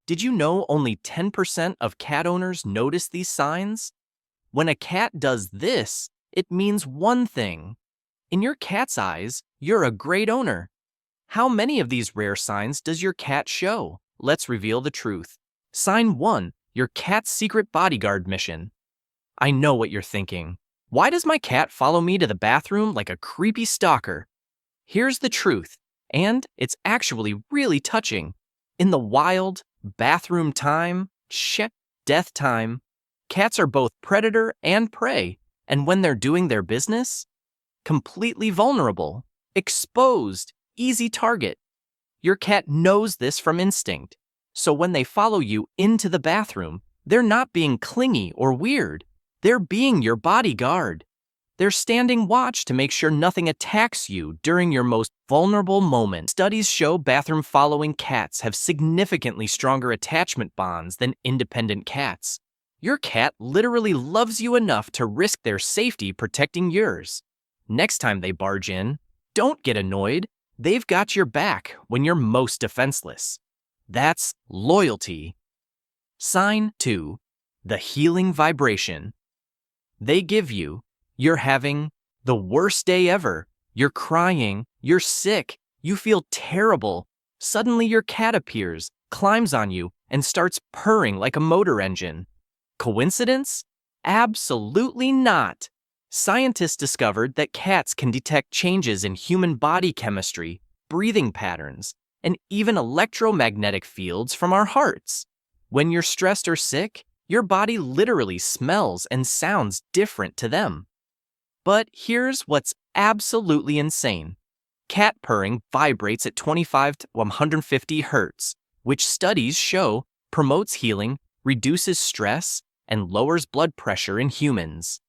Did you know only 10% of cat owners notice these signs? When a cat does this, it means one thing. In your cat's eyes, you're a great owner. How many of these rare signs does your cat show? Let's reveal the truth. Sign 1, your cat's secret bodyguard mission. I know what you're thinking. Why does my cat follow me to the bathroom like a creepy stalker? Here's the truth, and it's actually really touching. In the wild, bathroom time, death time, cats are both predator and prey, and when they're doing their business, completely vulnerable, exposed, easy target. Your cat knows this from instinct, so when they follow you into the bathroom, they're not being clingy or weird. They're being your bodyguard. They're standing watch to make sure nothing attacks you during your most vulnerable moment. Studies show bathroom-following cats have significantly stronger attachment bonds than independent cats. Your cat literally loves you enough to risk their safety protecting yours. Next time they barge in, don't get annoyed. They've got your back when you're most defenseless. That's loyalty. Sign 2, the healing vibration. They give you, you're having the worst day ever. You're crying, you're sick, you feel terrible. Suddenly your cat appears, climbs on you, and starts purring like a motor engine. Coincidence? Absolutely not. Scientists discovered that cats can detect changes in human body chemistry, breathing patterns, and even electromagnetic fields from our hearts. When you're stressed or sick, your body literally smells and sounds different to them. But here's what's absolutely insane. Cat purring vibrates at 25 to 150 Hz, which studies show promotes healing, reduces stress, and lowers blood pressure in humans.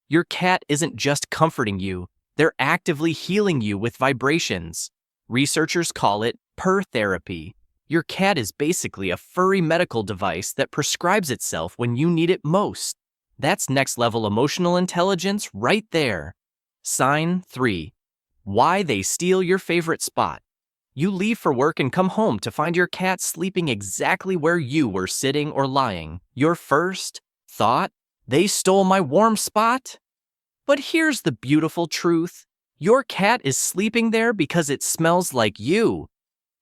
Your cat isn't just comforting you, they're actively healing you with vibrations. Researchers call it purr therapy. Your cat is basically a furry medical device that prescribes itself when you need it most. That's next-level emotional intelligence right there. Sign 3. Why they steal your favorite spot. You leave for work and come home to find your cat sleeping exactly where you were sitting or lying. Your first thought? They stole my warm spot? But here's the beautiful truth. Your cat is sleeping there because it smells like you.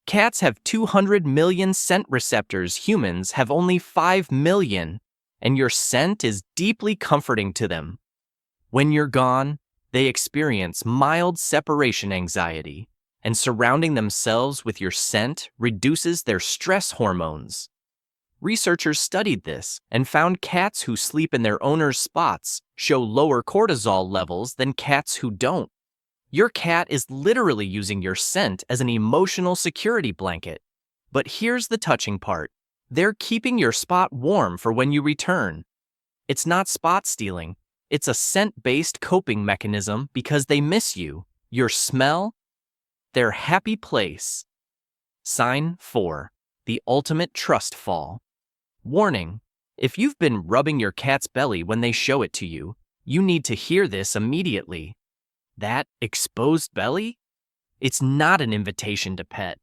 Cats have 200 million scent receptors. Humans have only 5 million. And your scent is deeply comforting to them. When you're gone, they experience mild separation anxiety, and surrounding themselves with your scent reduces their stress hormones. Researchers studied this and found cats who sleep in their owner's spots show lower cortisol levels than cats who don't. Your cat is literally using your scent as an emotional security blanket. But here's the touching part. They're keeping your spot warm for when you return. It's not spot stealing. It's a scent-based coping mechanism because they miss you, your smell, their happy place. Sign 4. The ultimate trust fall. Warning: if you've been rubbing your cat's belly when they show it to you, you need to hear this immediately. That exposed belly? It's not an invitation to pet.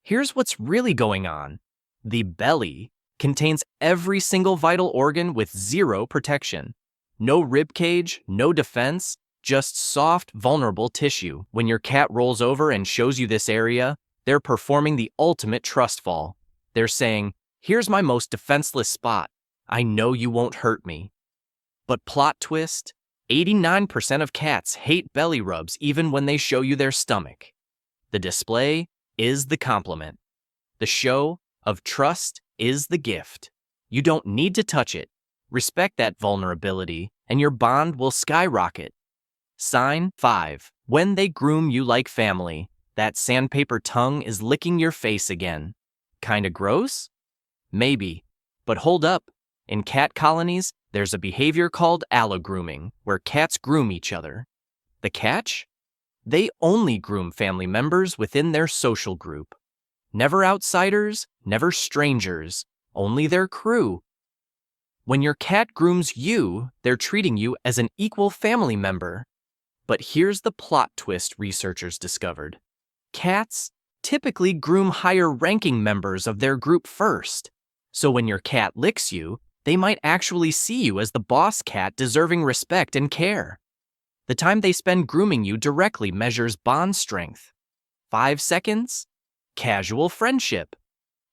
Here's what's really going on. The belly contains every single vital organ with zero protection. No rib cage, no defense, just soft, vulnerable tissue. When your cat rolls over and shows you this area, they're performing the ultimate trust fall. They're saying, here's my most defenseless spot. I know you won't hurt me. But plot twist, 89% of cats hate belly rubs even when they show you their stomach. The display is the compliment. The show of trust is the gift. You don't need to touch it. Respect that vulnerability, and your bond will skyrocket. Sign 5. When they groom you like family, that sandpaper tongue is licking your face again. Kinda gross? Maybe. But hold up. In cat colonies, there's a behavior called allo-grooming, where cats groom each other. The catch? They only groom family members within their social group. Never outsiders, never strangers, only their crew. When your cat grooms you, they're treating you as an equal family member. But here's the plot twist researchers discovered. Cats typically groom higher-ranking members of their group first. So when your cat licks you, they might actually see you as the boss cat deserving respect and care. The time they spend grooming you directly measures bond strength. 5 seconds? Casual friendship.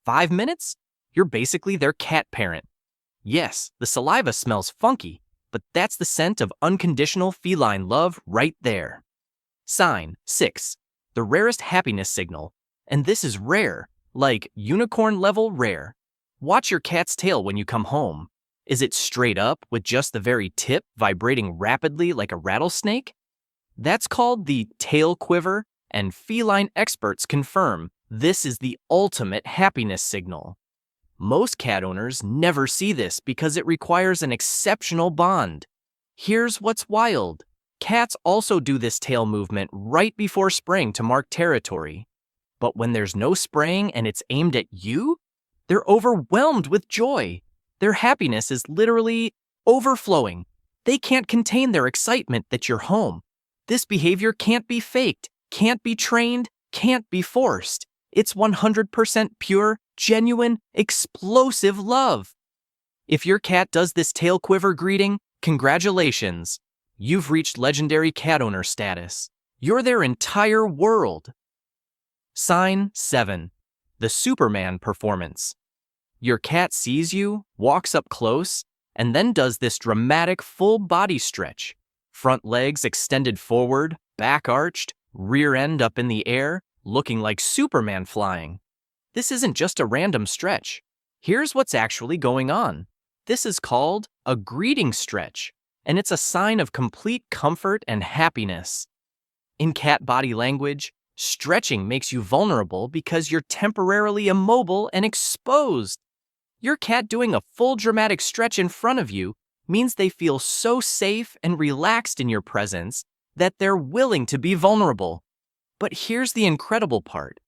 5 minutes? You're basically their cat parent. Yes, the saliva smells funky, but that's the scent of unconditional feline love right there. Sign 6. The rarest happiness signal. And this is rare, like unicorn-level rare. Watch your cat's tail when you come home. Is it straight up with just the very tip vibrating rapidly like a rattlesnake? That's called the tail quiver, and feline experts confirm this is the ultimate happiness signal. Most cat owners never see this because it requires an exceptional bond. Here's what's wild. Cats also do this tail movement right before spraying to mark territory. But when there's no spraying and it's aimed at you, they're overwhelmed with joy. Their happiness is literally overflowing. They can't contain their excitement that you're home. This behavior can't be faked, can't be trained, can't be forced. It's 100% pure, genuine, explosive love. If your cat does this tail quiver greeting, congratulations. You've reached legendary cat owner status. You're their entire world. Sign 7. The Superman performance. Your cat sees you, walks up close, and then does this dramatic full body stretch. Front legs extended forward, back arched, rear end up in the air, looking like Superman flying. This isn't just a random stretch. Here's what's actually going on. This is called a greeting stretch, and it's a sign of complete comfort and happiness. In cat body language, stretching makes you vulnerable because you're temporarily immobile and exposed. Your cat doing a full dramatic stretch in front of you means they feel so safe and relaxed in your presence that they're willing to be vulnerable. But here's the incredible part.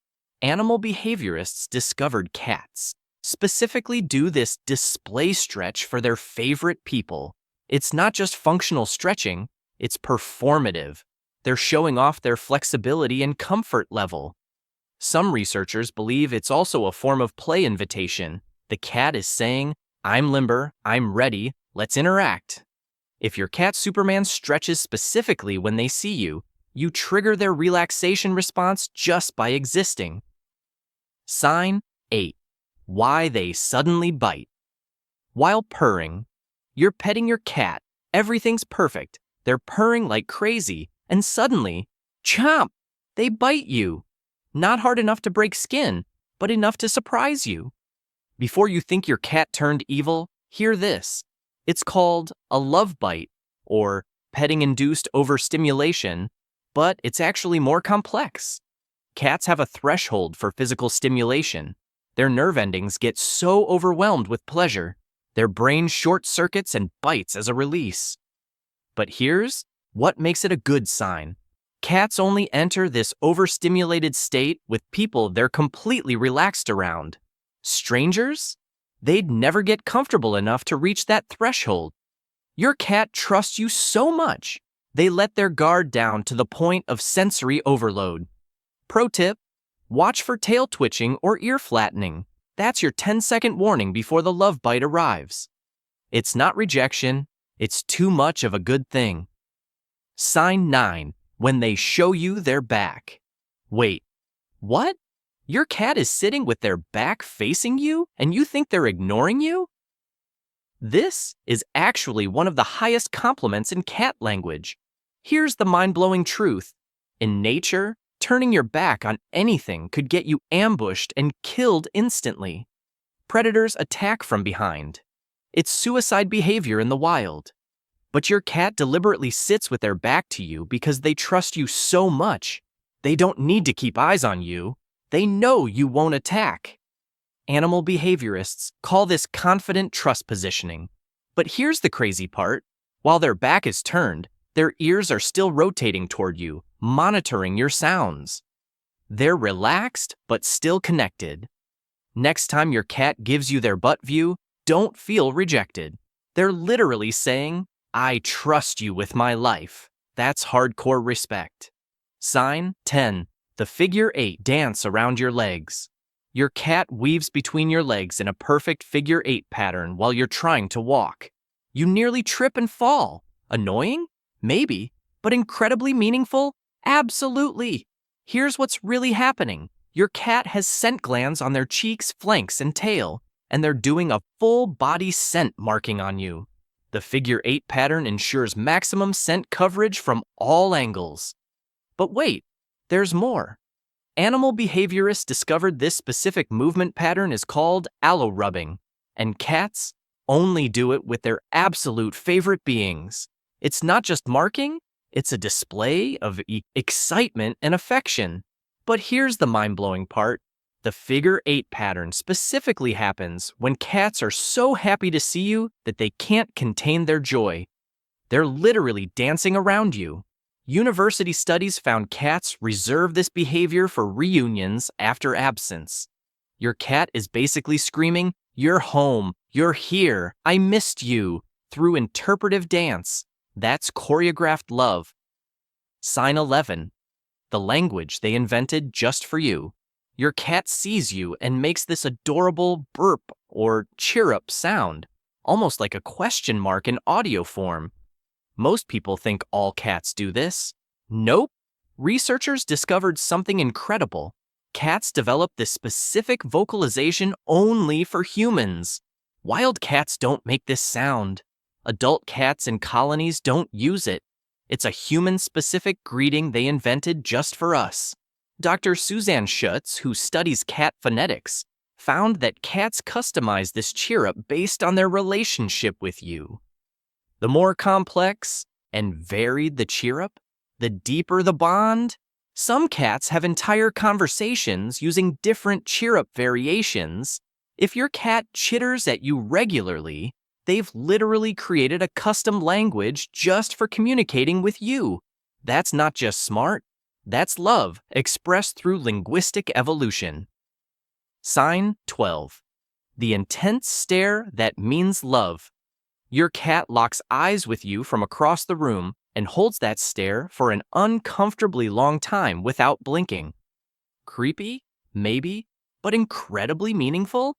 Animal behaviorists discovered cats specifically do this display stretch for their favorite people. It's not just functional stretching, it's performative. They're showing off their flexibility and comfort level. Some researchers believe it's also a form of play invitation. The cat is saying, I'm limber, I'm ready, let's interact. If your cat Superman stretches specifically when they see you, you trigger their relaxation response just by existing. Sign 8. Why they suddenly bite. While purring, you're petting your cat, everything's perfect, they're purring like crazy, and suddenly, chomp, they bite you. Not hard enough to break skin, but enough to surprise you. Before you think your cat turned evil, hear this. It's called a love bite, or petting-induced overstimulation, but it's actually more complex. Cats have a threshold for physical stimulation. Their nerve endings get so overwhelmed with pleasure, their brain short-circuits and bites as a release. But here's what makes it a good sign. Cats only enter this overstimulated state with people they're completely relaxed around. Strangers? They'd never get comfortable enough to reach that threshold. Your cat trusts you so much, they let their guard down to the point of sensory overload. Pro tip, watch for tail twitching or ear flattening. That's your 10-second warning before the love bite arrives. It's not rejection, it's too much of a good thing. Sign 9, when they show you their back. Wait, what? Your cat is sitting with their back facing you, and you think they're ignoring you? This is actually one of the highest compliments in cat language. Here's the mind-blowing truth. In nature, turning your back on anything could get you ambushed and killed instantly. Predators attack from behind. It's suicide behavior in the wild. But your cat deliberately sits with their back to you because they trust you so much. They don't need to keep eyes on you. They know you won't attack. Animal behaviorists call this confident trust positioning. But here's the crazy part. While their back is turned, their ears are still rotating toward you, monitoring your sounds. They're relaxed, but still connected. Next time your cat gives you their butt view, don't feel rejected. They're literally saying, I trust you with my life. That's hardcore respect. Sign 10. The figure 8 dance around your legs. Your cat weaves between your legs in a perfect figure-8 pattern while you're trying to walk. You nearly trip and fall. Annoying? Maybe. But incredibly meaningful? Absolutely. Here's what's really happening. Your cat has scent glands on their cheeks, flanks, and tail, and they're doing a full body scent marking on you. The figure-8 pattern ensures maximum scent coverage from all angles. But wait, there's more. Animal behaviorists discovered this specific movement pattern is called allo-rubbing, and cats only do it with their absolute favorite beings. It's not just marking, it's a display of excitement and affection. But here's the mind-blowing part. The figure-8 pattern specifically happens when cats are so happy to see you that they can't contain their joy. They're literally dancing around you. University studies found cats reserve this behavior for reunions after absence. Your cat is basically screaming, "You're home, you're here, I missed you," through interpretive dance. That's choreographed love. Sign 11. The language they invented just for you. Your cat sees you and makes this adorable burp or chirrup sound, almost like a question mark in audio form. Most people think all cats do this. Nope. Researchers discovered something incredible. Cats develop this specific vocalization only for humans. Wild cats don't make this sound. Adult cats in colonies don't use it. It's a human-specific greeting they invented just for us. Dr. Suzanne Schutz, who studies cat phonetics, found that cats customize this chirrup based on their relationship with you. The more complex and varied the chirrup, the deeper the bond. Some cats have entire conversations using different chirrup variations. If your cat chitters at you regularly, they've literally created a custom language just for communicating with you. That's not just smart, that's love expressed through linguistic evolution. Sign 12. The intense stare that means love. Your cat locks eyes with you from across the room and holds that stare for an uncomfortably long time without blinking. Creepy? Maybe, but incredibly meaningful?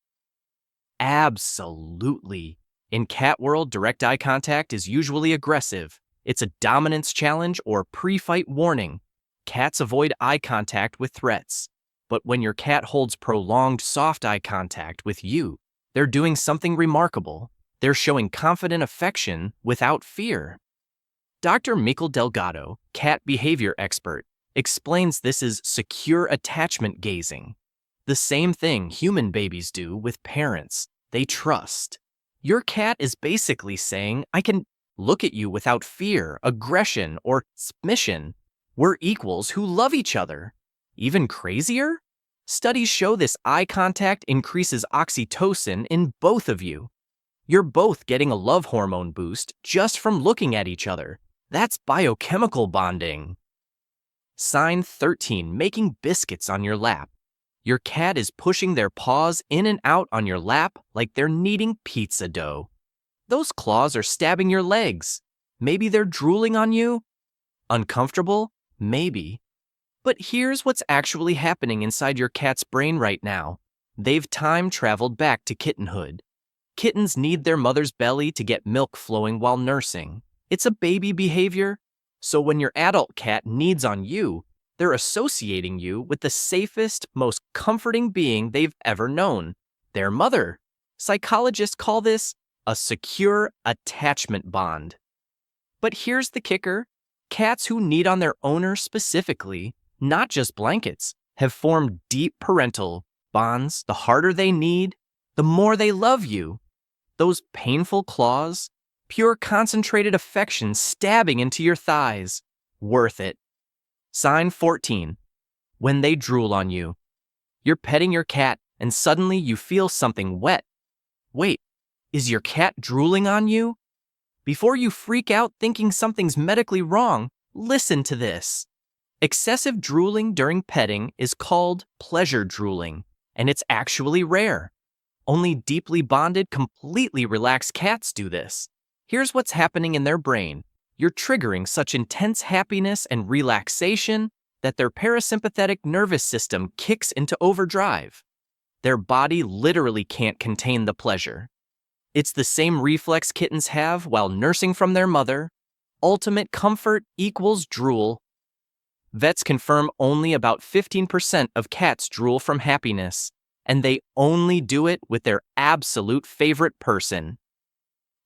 Absolutely. In cat world, direct eye contact is usually aggressive. It's a dominance challenge or pre-fight warning. Cats avoid eye contact with threats. But when your cat holds prolonged soft eye contact with you, they're doing something remarkable. They're showing confident affection without fear. Dr. Mikel Delgado, cat behavior expert, explains this is secure attachment gazing. The same thing human babies do with parents. They trust. Your cat is basically saying, "I can look at you without fear, aggression, or submission. We're equals who love each other." Even crazier? Studies show this eye contact increases oxytocin in both of you. You're both getting a love hormone boost just from looking at each other. That's biochemical bonding. Sign 13, making biscuits on your lap. Your cat is pushing their paws in and out on your lap like they're kneading pizza dough. Those claws are stabbing your legs. Maybe they're drooling on you. Uncomfortable? Maybe. But here's what's actually happening inside your cat's brain right now. They've time traveled back to kittenhood. Kittens need their mother's belly to get milk flowing while nursing. It's a baby behavior. So when your adult cat kneads on you, they're associating you with the safest, most comforting being they've ever known, their mother. Psychologists call this a secure attachment bond. But here's the kicker. Cats who knead on their owner specifically, not just blankets, have formed deep parental bonds. The harder they knead, the more they love you. Those painful claws, pure concentrated affection stabbing into your thighs. Worth it. Sign 14. When they drool on you. You're petting your cat and suddenly you feel something wet. Wait, is your cat drooling on you? Before you freak out thinking something's medically wrong, listen to this. Excessive drooling during petting is called pleasure drooling, and it's actually rare. Only deeply bonded, completely relaxed cats do this. Here's what's happening in their brain. You're triggering such intense happiness and relaxation that their parasympathetic nervous system kicks into overdrive. Their body literally can't contain the pleasure. It's the same reflex kittens have while nursing from their mother. Ultimate comfort equals drool. Vets confirm only about 15% of cats drool from happiness, and they only do it with their absolute favorite person.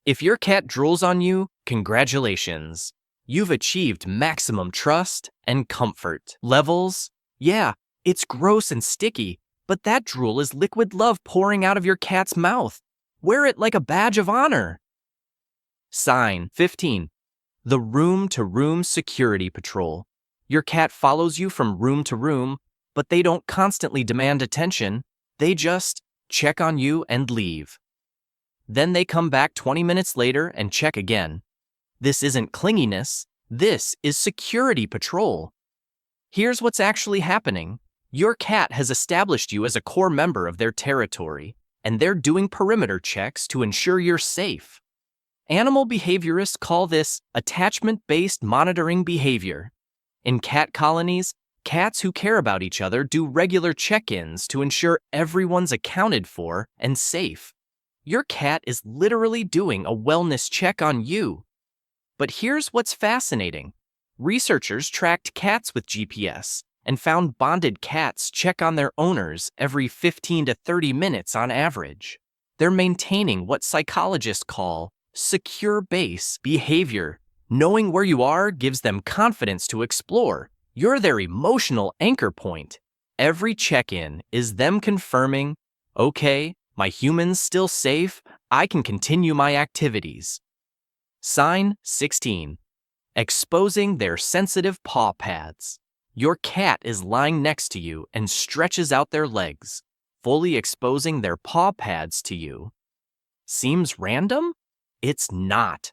If your cat drools on you, congratulations. You've achieved maximum trust and comfort levels. Yeah, it's gross and sticky, but that drool is liquid love pouring out of your cat's mouth. Wear it like a badge of honor. Sign 15. The room-to-room security patrol. Your cat follows you from room to room, but they don't constantly demand attention. They just check on you and leave. Then they come back 20 minutes later and check again. This isn't clinginess. This is security patrol. Here's what's actually happening. Your cat has established you as a core member of their territory, and they're doing perimeter checks to ensure you're safe. Animal behaviorists call this attachment-based monitoring behavior. In cat colonies, cats who care about each other do regular check-ins to ensure everyone's accounted for and safe. Your cat is literally doing a wellness check on you. But here's what's fascinating. Researchers tracked cats with GPS and found bonded cats check on their owners every 15 to 30 minutes on average. They're maintaining what psychologists call secure base behavior. Knowing where you are gives them confidence to explore. You're their emotional anchor point. Every check-in is them confirming, okay, my human's still safe, I can continue my activities. Sign 16. Exposing their sensitive paw pads. Your cat is lying next to you and stretches out their legs, fully exposing their paw pads to you. Seems random? It's not.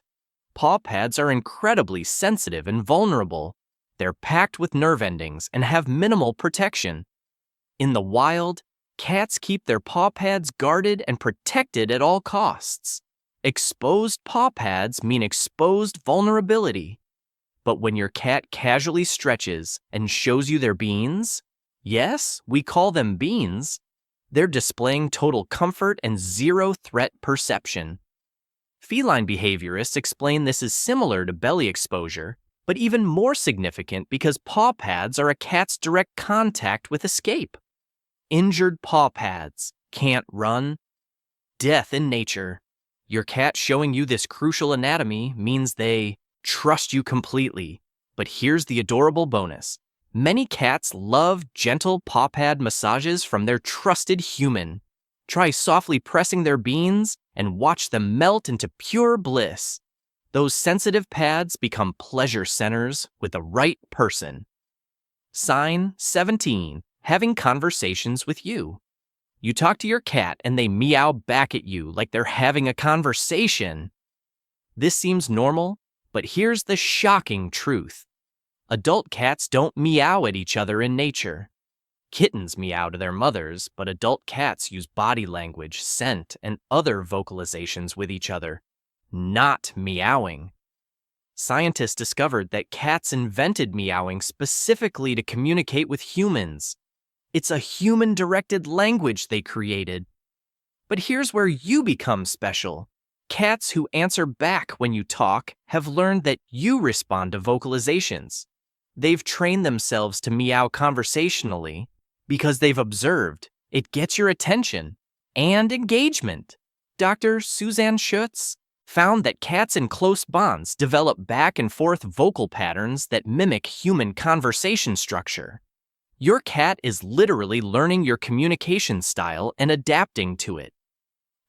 Paw pads are incredibly sensitive and vulnerable. They're packed with nerve endings and have minimal protection. In the wild, cats keep their paw pads guarded and protected at all costs. Exposed paw pads mean exposed vulnerability. But when your cat casually stretches and shows you their beans, yes, we call them beans, they're displaying total comfort and zero threat perception. Feline behaviorists explain this is similar to belly exposure, but even more significant because paw pads are a cat's direct contact with escape. Injured paw pads can't run. Death in nature. Your cat showing you this crucial anatomy means they trust you completely. But here's the adorable bonus. Many cats love gentle paw pad massages from their trusted human. Try softly pressing their beans and watch them melt into pure bliss. Those sensitive pads become pleasure centers with the right person. Sign 17. Having conversations with you. You talk to your cat and they meow back at you like they're having a conversation. This seems normal, but here's the shocking truth. Adult cats don't meow at each other in nature. Kittens meow to their mothers, but adult cats use body language, scent, and other vocalizations with each other, not meowing. Scientists discovered that cats invented meowing specifically to communicate with humans. It's a human-directed language they created. But here's where you become special. Cats who answer back when you talk have learned that you respond to vocalizations. They've trained themselves to meow conversationally because they've observed it gets your attention and engagement. Dr. Suzanne Schutz found that cats in close bonds develop back and forth vocal patterns that mimic human conversation structure. Your cat is literally learning your communication style and adapting to it.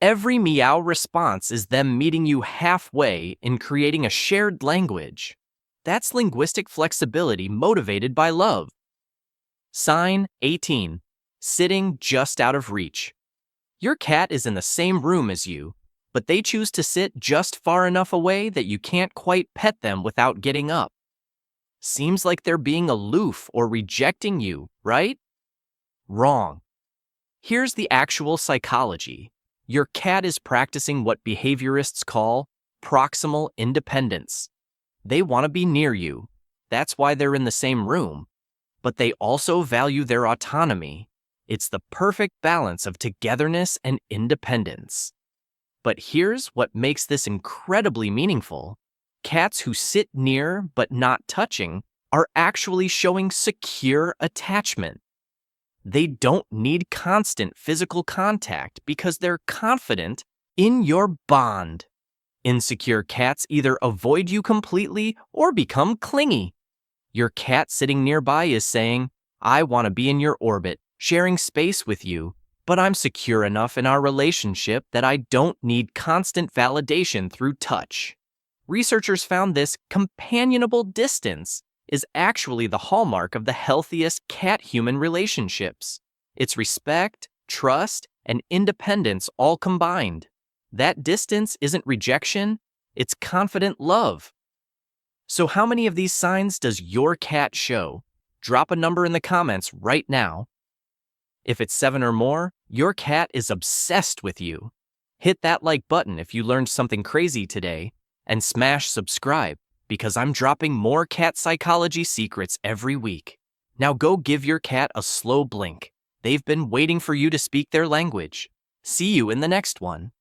Every meow response is them meeting you halfway in creating a shared language. That's linguistic flexibility motivated by love. Sign 18. Sitting just out of reach. Your cat is in the same room as you, but they choose to sit just far enough away that you can't quite pet them without getting up. Seems like they're being aloof or rejecting you, right? Wrong. Here's the actual psychology. Your cat is practicing what behaviorists call proximal independence. They want to be near you. That's why they're in the same room. But they also value their autonomy. It's the perfect balance of togetherness and independence. But here's what makes this incredibly meaningful. Cats who sit near but not touching are actually showing secure attachment. They don't need constant physical contact because they're confident in your bond. Insecure cats either avoid you completely or become clingy. Your cat sitting nearby is saying, I want to be in your orbit, sharing space with you, but I'm secure enough in our relationship that I don't need constant validation through touch. Researchers found this companionable distance is actually the hallmark of the healthiest cat-human relationships. It's respect, trust, and independence all combined. That distance isn't rejection, it's confident love. So how many of these signs does your cat show? Drop a number in the comments right now. If it's 7 or more, your cat is obsessed with you. Hit that like button if you learned something crazy today, and smash subscribe because I'm dropping more cat psychology secrets every week. Now go give your cat a slow blink. They've been waiting for you to speak their language. See you in the next one.